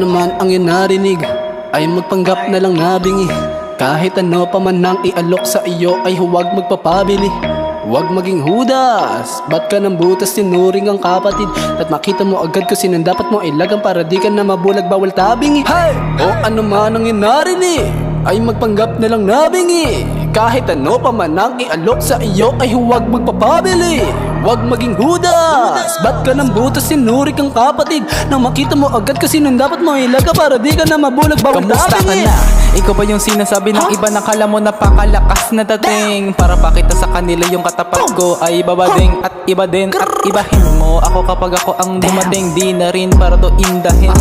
ano man ang iyong narinig ay magpanggap na lang nabingi. Kahit ano pa man nang ialok sa iyo ay huwag magpapabili. Huwag maging hudas, ba't ka ng butas tinuring ang kapatid? At makita mo agad kung sinong dapat mo ilagang para di ka na mabulag bawal tabingi. Hey! O ano man ang iyong narinig ay magpanggap na lang nabingi. Kahit ano pa man ang ialok sa iyo ay huwag magpapabili. Huwag maging hudas, ba't ka ng butas tinuring ang kapatid? Nang makita mo agad kung sinong dapat mo ilaga para di ka na mabulag bawal Kamusta ka tabingi. na? Ikaw ba yung sinasabi ng iba na kala mo napakalakas na dating? Para pakita sa kanila yung katapat ko ay babading at iba din at ibahin mo ako kapag ako ang dumating. Di na rin para to indahin.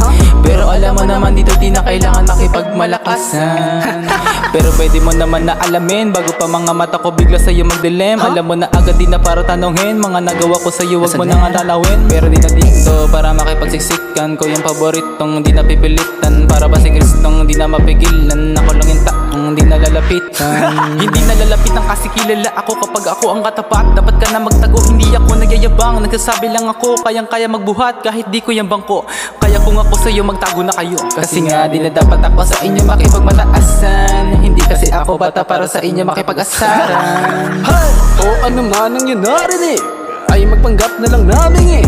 Pero alam mo naman dito di na kailangan makipagmalakasan. Pero pwede mo naman na alamin bago pa mga mata ko bigla sa'yo magdilim. Alam mo na agad di na para tanongin mga nagawa ko sa'yo wag mo na nga lalawin. Pero di na dito para makipagsiksikan ko yung paboritong di na pipilitan. Para ba si Kristong di na mapigilan. Ako lang yung taong di nalalapitan. Hindi nalalapitan kasi kilala ako kapag ako ang katapat. Dapat ka na magtago, hindi ako nagyayabang. Nagsasabi lang ako, kayang-kaya magbuhat kahit di ko yung bangko. Kaya kung ako sa'yo magtago na kayo. Kasi nga di na dapat ako sa inyo makipagmataasan. Hindi kasi ako bata para sa inyo makipag-asaran. Hey! O ano man ang iyong narinig ay magpanggap na lang namin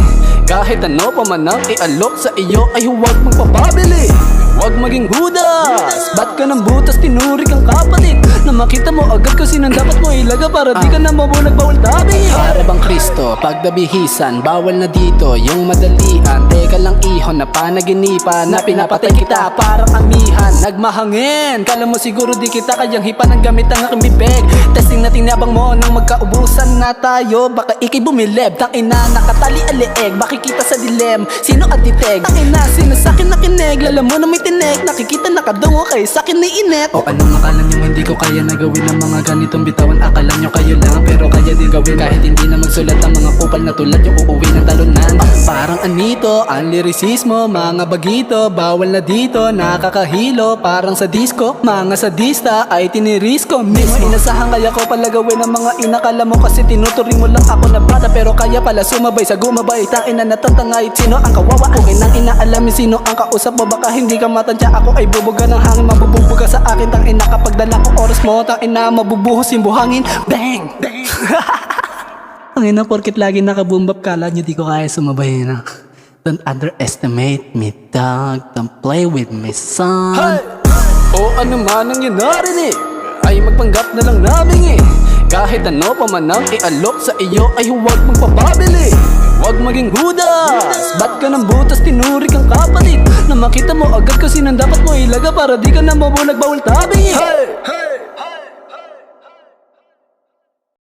Kahit ano pa man ang ialok sa iyo ay huwag magpapabili. Huwag maging hudas, ba't ka ng butas tinuring ang kapatid? Na makita mo agad kung sinong dapat mo ilaga para di ka na mabulag bawal tabi. Para bang Kristo, pagdabihisan, bawal na dito yung madalian. Teka lang ihon na panaginipan, na pinapatay kita parang amihan. Nagmahangin, kala mo siguro di kita kayang hipan ng gamit ang aking bibig. Testing na tinabang mo nang magkaubusan na tayo, baka ikay bumilib. Tangina, nakatali-alieg, makikita sa dilem. Sino at titeg? Tangina, sino sa'kin nakinig? Lala mo na may tinek, nakikita nakadungo kay sa'kin na inet. O anong akala nyo hindi ko kaya na gawin ang mga ganitong bitawan? Akala nyo kayo lang pero kaya din gawin. Kahit hindi na magsulat ang mga kupal na tulad yung uuwi ng talunan. Parang anito, ang lirisismo, mga bagito, bawal na dito, nakakahilo. Parang sa disco, mga sadista ay tinirisko mismo. Inasahan kaya ko pala gawin ang mga inakala mo kasi tinuturing mo lang ako na bata. Pero kaya pala sumabay sa gumabay, tangina natatangay. Sino ang kawawa? Okay nang inaalamin sino ang kausap mo, baka hindi ka matansya. Ako ay bubuga ng hangin, mabubuga sa akin. Tangina kapag dala ko oras mo, tangina mabubuhos yung buhangin. Bang! Bang! Tangina porkit lagi nakabumbap, kala nyo di ko kaya sumabay na. Don't underestimate me, dog. Don't play with me, son. Hey! O ano man ang iyong narinig ay magpanggap na lang namin Kahit ano pa man ang ialok sa iyo ay huwag magpapabili. Huwag maging hudas, ba't ka ng butas tinuring ang kapatid? Na makita mo agad kung sinong dapat mo ilaga para di ka na mabulag bawal tabi. Hey!